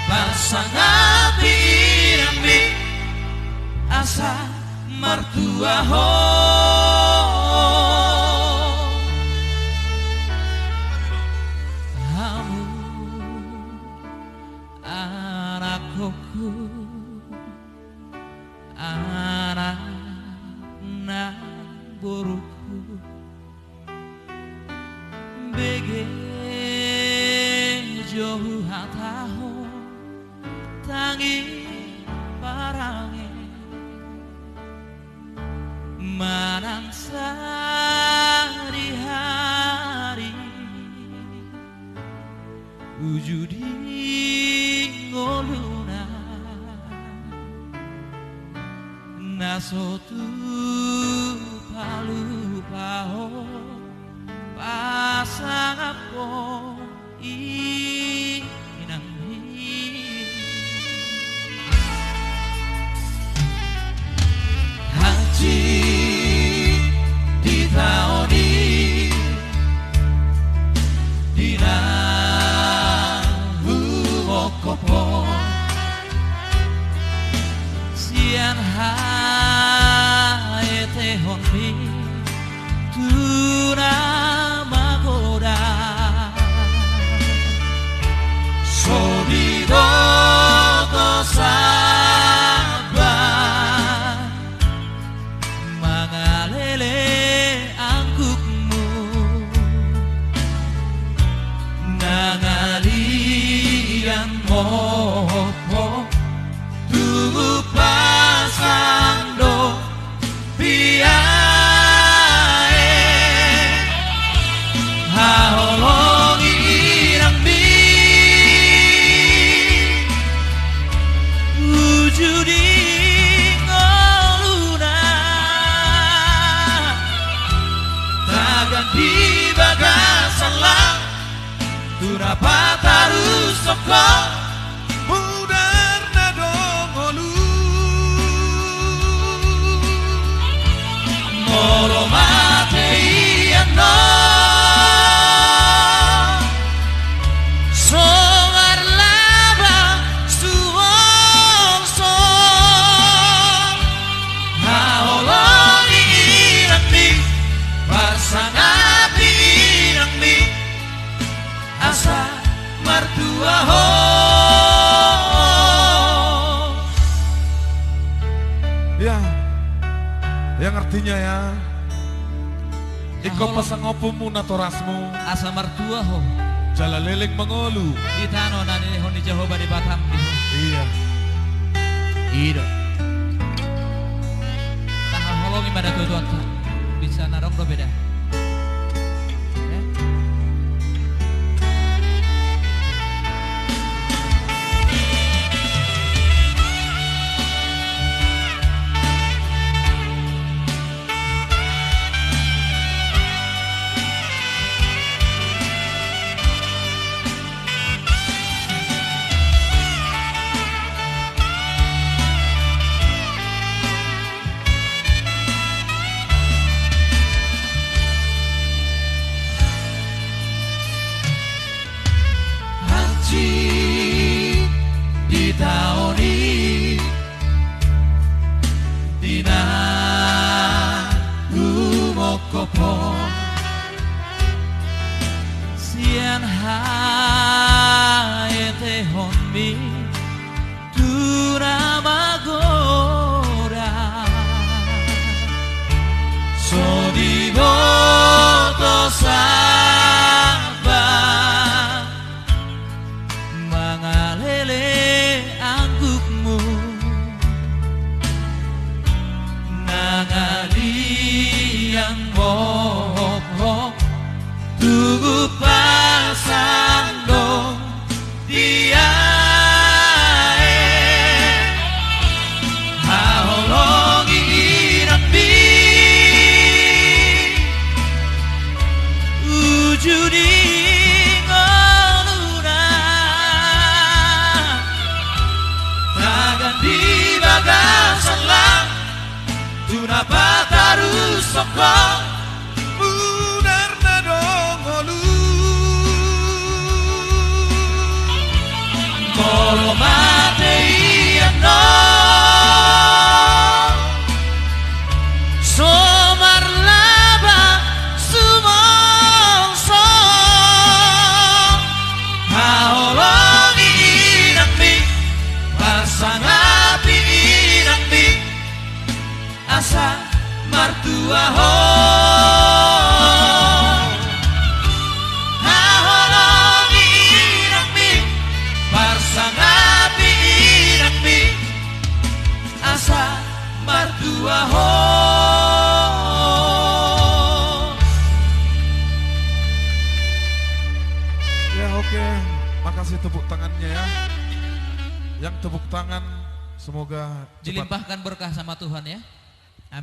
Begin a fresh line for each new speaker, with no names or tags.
pasangan pirang-mi asa mertua ho kamu anakku anak buruku bege jauh hataho tangi parange manang sehari-hari wujudi ngoluna nasotu palu-paho pasangapo sian hae tehon mi tuna magoda sobido to sabar mangalele angkukmu nangalian moho tunggu pasando piae haolongi irang mi wujudi ngoluna taganti bagasalang turapa tarus soko moro mate iano soar laba suwongso haolongi irang mi pasangan irang mi asa mertua ho
ya yang artinya ya iko pasangopumu natorasmu
asa mertua ho
jala leleng mengolu
itano nani honi Jehovah di Batam
iya
ida tangah holongi pada tujuan bisa narok do beda di tahun ini dina umokopo sian hae tehon mi turamagoda so di boto sabar mangalele anggukmu nangalian bohong tugu pasando dia haolongi irang mi wujudi Tunapa tarus soko mudar nadongolu Molo ho haholong irang mi parsangapi irang mi asa mardua ho.
Ya oke, makasih tepuk tangannya ya. Yang tepuk tangan semoga cepat
Dilimpahkan berkah sama Tuhan ya.